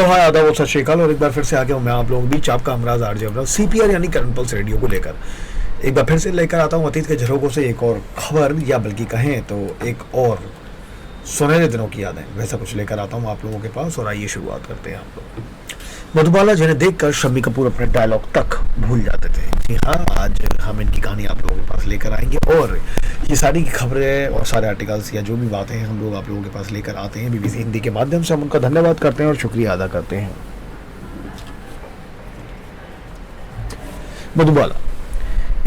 हाय आदाब और सत श्री अकाल। और एक बार फिर से आ गया हूँ मैं आप लोगों के बीच, आपका अमराज आरजे अमराज, सीपीआर यानी करंट पल्स रेडियो को लेकर एक बार फिर से लेकर आता हूँ अतीत के झरोकों से एक और खबर, या बल्कि कहें तो एक और सुनहरे दिनों की यादें, वैसा कुछ लेकर आता हूँ आप लोगों के पास। और आइए शुरुआत करते हैं हम लोग। मधुबाला जिन्हें देखकर शम्मी कपूर अपने डायलॉग तक भूल जाते थे। जी हाँ, आज हम इनकी कहानी आप लोगों के पास लेकर आएंगे और ये सारी की खबरें और सारे आर्टिकल्स या जो भी बातें हैं हम लोग आप लोगों के पास लेकर आते हैं बीबीसी हिंदी के माध्यम से। हम उनका धन्यवाद करते हैं और शुक्रिया अदा करते हैं। मधुबाला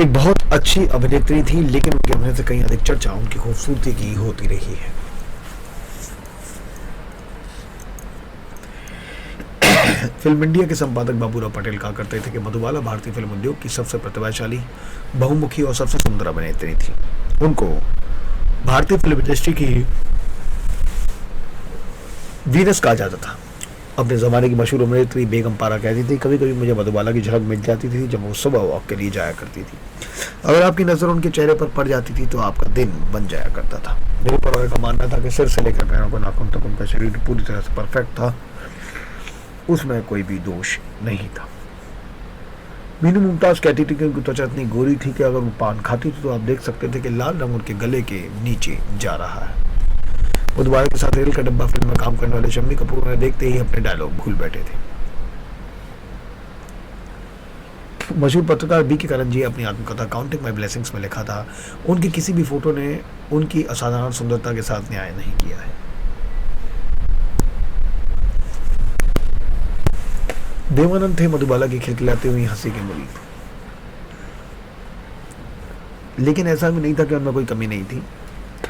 एक बहुत अच्छी अभिनेत्री थी, लेकिन उनके अभिनय से कहीं अधिक चर्चा उनकी खूबसूरती की होती रही है। फिल्म इंडिया के संपादक बाबूराव पटेल कहा करते थे कि मधुबाला भारतीय फिल्म उद्योग की सबसे प्रतिभाशाली, बहुमुखी और सबसे सुंदर अभिनेत्री थी। उनको भारतीय फिल्म इंडस्ट्री की वीनस कहा जाता था। अपने जमाने की मशहूर अभिनेत्री बेगम पारा कहती थी, कभी कभी मुझे मधुबाला की झलक मिल जाती थी जब वो सुबह वॉक के लिए जाया करती थी। अगर आपकी नजर उनके चेहरे पर पड़ जाती थी तो आपका दिन बन जाया करता था। मेरे परिवार का मानना था कि सिर से लेकर पैरों को नाखून तक उनका शरीर पूरी तरह से परफेक्ट था, उसमें कोई भी दोष नहीं था। मीनू मुमताज कहती थी कि उनकी त्वचा इतनी गोरी थी कि अगर वो पान खाती थी तो आप देख सकते थे कि लाल रंग उनके गले के नीचे जा रहा है। मधुबाला के साथ रेल का डब्बा फिल्म में काम करने वाले शम्मी कपूर उन्हें देखते ही अपने डायलॉग भूल बैठे थे। मशहूर पत्रकार बी के करण जी अपनी आत्मकथा काउंटिंग माई ब्लेसिंग्स में लिखा था, उनकी किसी भी फोटो ने उनकी असाधारण सुंदरता के साथ न्याय नहीं किया है। देवानंद थे मधुबाला की खिलखिलाती हुई हंसी के मूल, लेकिन ऐसा भी नहीं था कि उनमें कोई कमी नहीं थी।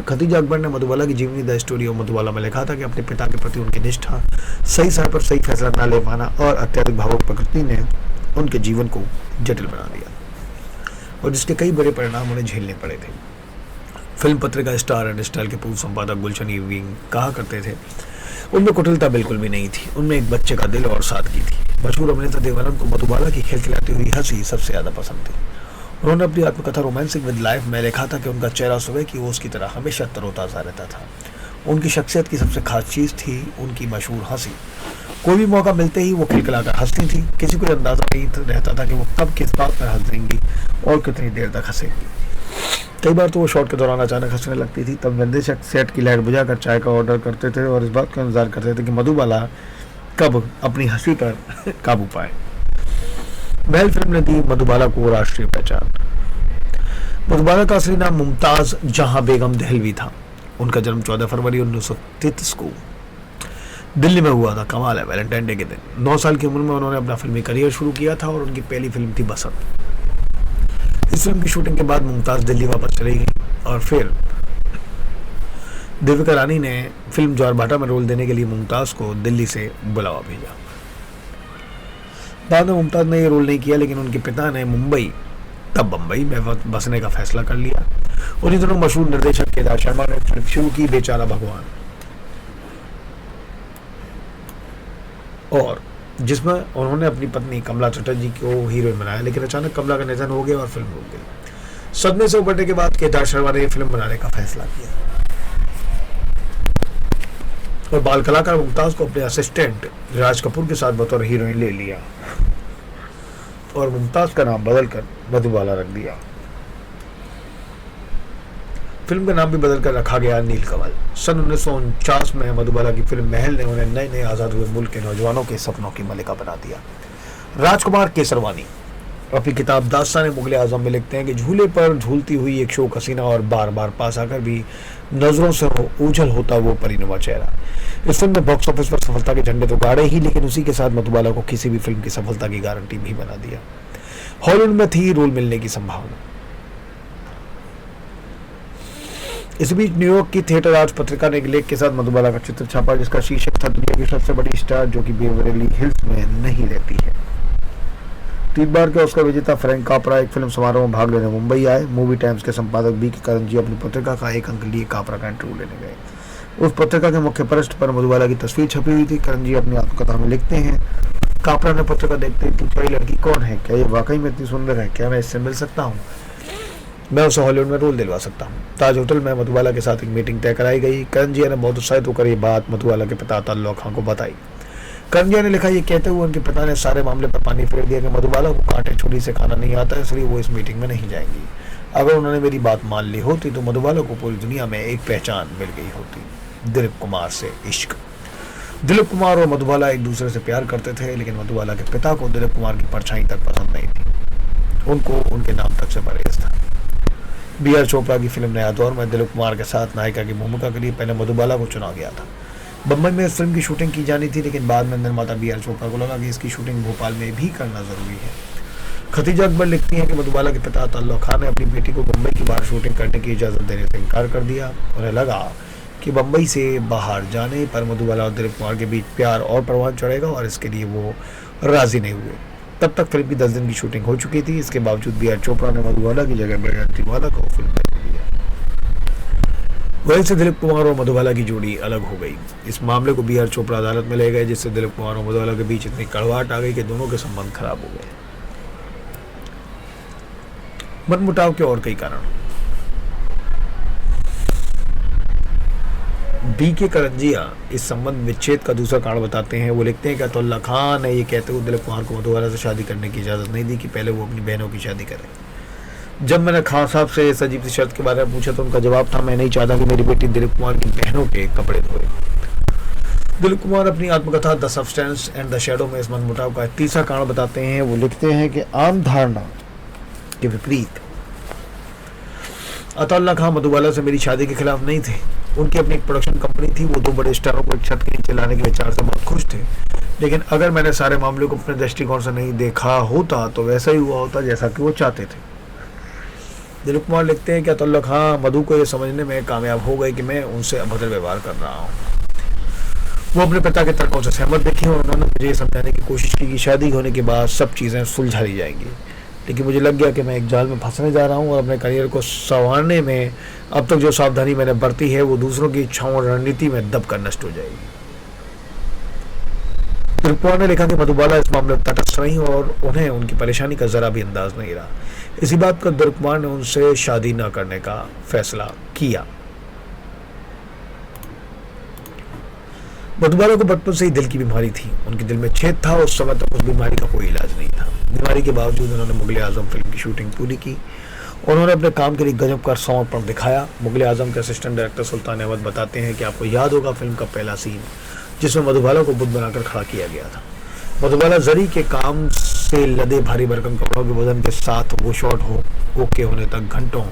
खतीजा अकबर ने मधुबाला की जीवनी द स्टोरी ऑफ मधुबाला में लिखा था कि अपने पिता के प्रति उनकी निष्ठा, सही समय पर सही फैसला न ले पाना और अत्यधिक भावुक प्रकृति ने उनके जीवन को जटिल बना दिया और जिसके कई बड़े परिणाम उन्हें झेलने पड़े थे। फिल्म पत्रिका स्टार एंड स्टाइल के पूर्व संपादक गुलशन ईविंग कहा करते थे, उनमें कुटिलता बिल्कुल भी नहीं थी, उनमें एक बच्चे का दिल और सादगी थी। मशहूर अभिनेता देवानंद को मधुबाला की खिलखिलाती हुई हंसी सबसे ज्यादा पसंद थी। उन्होंने अपनी आत्मकथा रोमांसिंग विद लाइफ में लिखा था कि उनका चेहरा सुबह की ओस की तरह हमेशा तरोताजा रहता था। उनकी शख्सियत की सबसे खास चीज थी उनकी मशहूर हंसी। कोई भी मौका मिलते ही वो खिलखिलाकर हंसती थी। किसी को अंदाजा नहीं रहता था कि वो कब किस बात पर हंस देंगी और कितनी देर तक हंसेंगी। कई बार तो वो शॉट के दौरान अचानक हंसने लगती थी, तब निर्देशक सेट की लाइट बुझाकर चाय का ऑर्डर करते थे और इस बात का इंतजार करते थे कि मधुबाला कब अपनी हंसी पर काबू पाए। महल फिल्म ने दी मधुबाला को राष्ट्रीय पहचान। मधुबाला का असली नाम मुमताज जहां बेगम दहलवी था। उनका जन्म 14 फरवरी 1933 को दिल्ली में हुआ था। कमाल है, वैलेंटाइन डे के दिन 9 साल की उम्र में उन्होंने अपना फिल्मी करियर शुरू किया था और उनकी पहली फिल्म थी बसंत। इस फिल्म की शूटिंग के बाद मुमताज दिल्ली वापस चली गई और फिर देविका रानी ने फिल्म ज्वारभाटा में रोल देने के लिए मुमताज को दिल्ली से बुलावा भेजा। बाद में मुमताज ने ये रोल नहीं किया, लेकिन उनके पिता ने मुंबई तब बम्बई में बसने का फैसला कर लिया। उन्हीं दिनों मशहूर निर्देशक केदार शर्मा ने फिल्म शुरू की बेचारा भगवान, और जिसमें उन्होंने अपनी पत्नी कमला चटर्जी को हीरोइन बनाया, लेकिन अचानक कमला का निधन हो गया और फिल्म रुक गई। सदमे से उबरने के बाद केदार शर्मा ने फिल्म बनाने का फैसला किया और बाल कलाकार मुमताज को अपने असिस्टेंट राज कपूर के साथ बतौर हीरोइन ले लिया और मुमताज का नाम बदलकर मधुबाला रख दिया। फिल्म का नाम भी बदलकर रखा गया नीलकमल। सन 1949 में मधुबाला की फिल्म महल ने उन्हें नए नए आजाद हुए मुल्क के नौजवानों के सपनों की मलिका बना दिया। राजकुमार केसरवानी अपनी किताब दास्तान मुगल आजम में लिखते हैं कि झूले पर झूलती हुई एक शोक हसीना और बार बार पास आकर भी नजरों से ओझल होता वो परिनुमा चेहरा। इस फिल्म ने बॉक्स ऑफिस पर सफलता के झंडे तो गाड़े ही, लेकिन उसी के साथ मधुबाला को किसी भी फिल्म की सफलता की गारंटी भी बना दिया। हॉलीवुड में थी रोल मिलने की संभावना। इस बीच न्यूयॉर्क की थिएटर आज पत्रिका ने एक लेख के साथ मधुबाला का चित्र छापा, जिसका शीर्षक था दुनिया की सबसे बड़ी स्टार जो कि बेवरेली हिल्स में नहीं रहती है। 3 बार के ऑस्कर विजेता फ्रैंक कापरा एक फिल्म समारोह में भाग लेने मुंबई आए। मूवी टाइम्स के संपादक बी के करण जी अपनी पत्रिका का एक अंक लिए कापरा का इंटरव्यू लेने गए। उस पत्रिका के मुख्य पृष्ठ पर मधुबाला की तस्वीर छपी हुई थी। करण जी अपनी आत्मकथा में लिखते हैं, कापरा ने पत्रिका देखते ही पूछा, ये लड़की कौन है? क्या ये वाकई में इतनी सुंदर है? क्या मैं इससे मिल सकता हूँ? मैं उसे हॉलीवुड में रोल दिलवा सकता हूँ। ताज होटल में मधुबाला के साथ एक मीटिंग तय कराई गई। करण जी ने बहुत उत्साहित होकर ये बात मधुबाला के पिता ताल्लुक खां को बताई। करंजिया ने लिखा, ये कहते हुए उनके पिता ने सारे मामले पर पानी फेर दिया कि मधुबाला को कांटे छुरी से खाना नहीं आता, इसलिए वो इस मीटिंग में नहीं जाएंगी। अगर उन्होंने मेरी बात मान ली होती तो मधुबाला को पूरी दुनिया में एक पहचान मिल गई होती। दिलीप कुमार से इश्क। दिलीप कुमार और मधुबाला एक दूसरे से प्यार करते थे, लेकिन मधुबाला के पिता को दिलीप कुमार की परछाई तक पसंद नहीं थी। उनको उनके नाम तक से परहेज था। बी.आर. चोपड़ा की फिल्म नया दौर में दिलीप कुमार के साथ नायिका की भूमिका के लिए पहले मधुबाला को चुना गया था। बम्बई में इस फिल्म की शूटिंग की जानी थी, लेकिन बाद में निर्माता बी.आर. चोपड़ा को लगा कि इसकी शूटिंग भोपाल में भी करना जरूरी है। खतीजा अकबर लिखती हैं कि मधुबाला के पिता अताउल्लाह खान ने अपनी बेटी को बम्बई की बाहर शूटिंग करने की इजाज़त देने से इनकार कर दिया। उन्हें लगा कि बम्बई से बाहर जाने पर मधुबाला और दिलीप कुमार के बीच प्यार और परवान चढ़ेगा, और इसके लिए वो राजी नहीं हुए। तब तक फिल्म की 10 दिन की शूटिंग हो चुकी थी। इसके बावजूद बी.आर. चोपड़ा ने मधुबाला की जगह बयानतीवाला को फिल्म में लिया। वहीं से दिलीप कुमार और मधुबाला की जोड़ी अलग हो गई। इस मामले को बी.आर. चोपड़ा अदालत में ले गए, जिससे दिलीप कुमार और मधुबाला के बीच इतनी कड़वाहट आ गई कि दोनों के संबंध खराब हो गए। मनमुटाव के और कई कारण। बी.के. करंजिया इस संबंध विच्छेद का दूसरा कारण बताते हैं। वो लिखते हैं कि अताउल्लाह खान ने ये कहते हुए दिलीप कुमार को मधुबाला से शादी करने की इजाज़त नहीं दी कि पहले वो अपनी बहनों की शादी करें। जब मैंने खान साहब से इस अजीब सी शर्त के बारे में पूछा तो उनका जवाब था, मैं नहीं चाहता कि मेरी बेटी दिलीप कुमार की बहनों के कपड़े धोए। दिलीप कुमार अपनी आत्मकथा the substance and the shadow में इस मनमुटाव का तीसरा कारण बताते हैं। वो लिखते हैं कि आम धारणा के विपरीत अताउल्लाह खान मधुबाला से मेरी शादी के खिलाफ नहीं थे। उनकी अपनी एक प्रोडक्शन कंपनी थी। वो 2 बड़े स्टारों को एक छत के नीचे लाने के विचार से बहुत खुश थे। लेकिन अगर मैंने सारे मामले को अपने दृष्टिकोण से नहीं देखा होता तो वैसा ही हुआ होता जैसा कि वो चाहते थे। दिलीप कुमार लिखते हैं कि अताउल्लाह खान मधु को यह समझने में कामयाब हो गए कि मैं उनसे अभद्र व्यवहार कर रहा हूँ। वो अपने पिता के तर्कों से सहमत दिखी और उन्होंने मुझे ये समझाने की कोशिश की कि शादी होने के बाद सब चीज़ें सुलझा ली जाएंगी। लेकिन मुझे लग गया कि मैं एक जाल में फंसने जा रहा हूँ और अपने करियर को संवारने में अब तक जो सावधानी मैंने बरती है वो दूसरों की इच्छाओं और रणनीति में दबकर नष्ट हो जाएगी। दिलीप कुमार ने लिखा कि मधुबाला इस मामले में तटस्थ रही और उन्हें उनकी परेशानी का जरा भी अंदाज नहीं रहा। इसी बात पर दिलीप कुमार ने उनसे शादी न करने का फैसला किया। मधुबाला को बचपन से ही दिल की बीमारी थी। उनके दिल में छेद था। उस समय तक उस बीमारी का कोई इलाज नहीं था। बीमारी के बावजूद उन्होंने मुगले आजम फिल्म की शूटिंग पूरी की। उन्होंने अपने काम के लिए गजब का समर्पण दिखाया। मुगले आजम के असिस्टेंट डायरेक्टर सुल्तान अहमद बताते हैं कि आपको याद होगा फिल्म का पहला सीन जिसमें मधुबाला को बुद्ध बनाकर खड़ा किया गया था। मधुबाला जरी के काम से लदे भारी भरकम कपड़ों के वजन के साथ वो शॉट ओके होने तक घंटों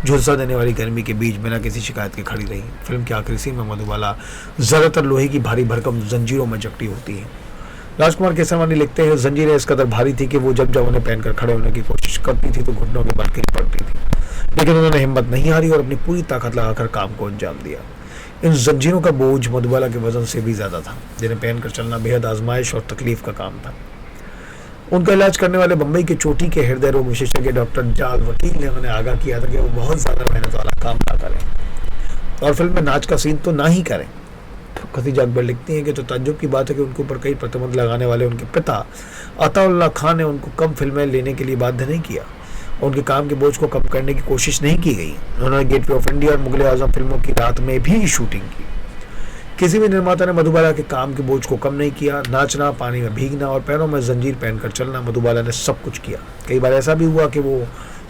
झुलसा देने वाली गर्मी के बीच बिना किसी शिकायत के खड़ी रही। फिल्म के आखिरी सीन में मधुबाला ज्यादातर लोहे की भारी भरकम जंजीरों में जकड़ी होती है। राजकुमार केसरवानी लिखते हैं, जंजीरें इस कदर भारी थी कि वो जब उन्हें पहनकर खड़े होने की कोशिश करती थी तो घुटनों के बल गिर पड़ती थी, लेकिन उन्होंने हिम्मत नहीं हारी और अपनी पूरी ताकत लगाकर काम को अंजाम दिया। इन जंजीरों का बोझ मधुबाला के वजन से भी ज्यादा था, जिन्हें पहनकर चलना बेहद आजमाइश और तकलीफ का काम था। उनका इलाज करने वाले बम्बई के चोटी के हृदय रोग विशेषज्ञ डॉक्टर जाल वकील ने उन्हें आगाह किया था कि वो बहुत ज्यादा मेहनत वाला काम ना करें और फिल्म में नाच का सीन तो ना ही करें। खतीजा अकबर लिखती हैं कि तो ताज्जुब की बात है कि उनके ऊपर कई प्रतिबंध लगाने वाले उनके पिता अताउल्लाह खान ने उनको कम फिल्में लेने के लिए बाध्य नहीं किया। उनके काम के बोझ को कम करने की कोशिश नहीं की गई। उन्होंने गेटवे ऑफ इंडिया और मुगले आजम फिल्मों की रात में भी शूटिंग की। किसी भी निर्माता ने मधुबाला के काम के बोझ को कम नहीं किया। नाचना, पानी में भीगना और पैरों में जंजीर पहनकर चलना, मधुबाला ने सब कुछ किया। कई बार ऐसा भी हुआ कि वो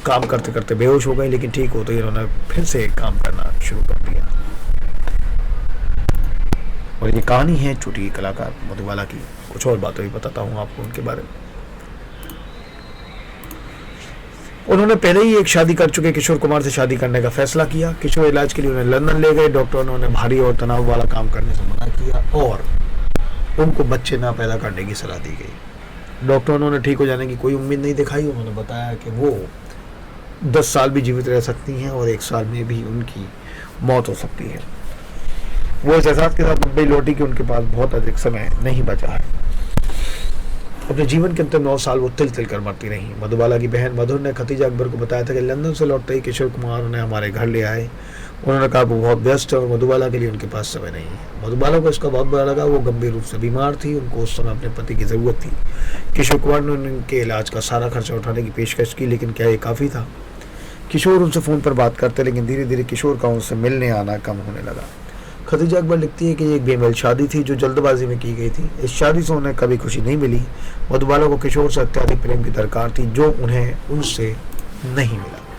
काम करते करते बेहोश हो गई, लेकिन ठीक होते ही उन्होंने फिर से काम करना शुरू कर दिया। और ये कहानी है छोटी कलाकार मधुबाला की। कुछ और बातें भी बताता हूँ आपको उनके बारे में। उन्होंने पहले ही एक शादी कर चुके किशोर कुमार से शादी करने का फैसला किया। किशोर इलाज के लिए उन्हें लंदन ले गए। डॉक्टरों ने उन्हें भारी और तनाव वाला काम करने से मना किया और उनको बच्चे ना पैदा करने की सलाह दी गई। डॉक्टरों ने उन्हें ठीक हो जाने की कोई उम्मीद नहीं दिखाई। उन्होंने बताया कि वो 10 साल भी जीवित रह सकती हैं और 1 साल में भी उनकी मौत हो सकती है। वो इस एहसास के साथ मुंबई लौटी कि उनके पास बहुत अधिक समय नहीं बचा है। अपने जीवन के अंतिम 9 साल वो तिल तिल कर मरती रही। मधुबाला की बहन मधुर ने खतीजा अकबर को बताया था कि लंदन से लौटते ही किशोर कुमार उन्हें हमारे घर ले आए। उन्होंने कहा वो बहुत व्यस्त है और मधुबाला के लिए उनके पास समय नहीं है। मधुबाला को इसका बहुत बुरा लगा। वो गंभीर रूप से बीमार थी। उनको उस समय अपने पति की ज़रूरत थी। किशोर कुमार ने उनके इलाज का सारा खर्चा उठाने की पेशकश की, लेकिन क्या ये काफ़ी था? किशोर उनसे फ़ोन पर बात करते, लेकिन धीरे धीरे किशोर का उनसे मिलने आना कम होने लगा। खदीजा अकबर लिखती है कि ये एक बेमेल शादी थी जो जल्दबाजी में की गई थी। इस शादी से उन्हें कभी खुशी नहीं मिली। मधुबाला को किशोर से अत्यधिक प्रेम की दरकार थी जो उन्हें उनसे नहीं मिला।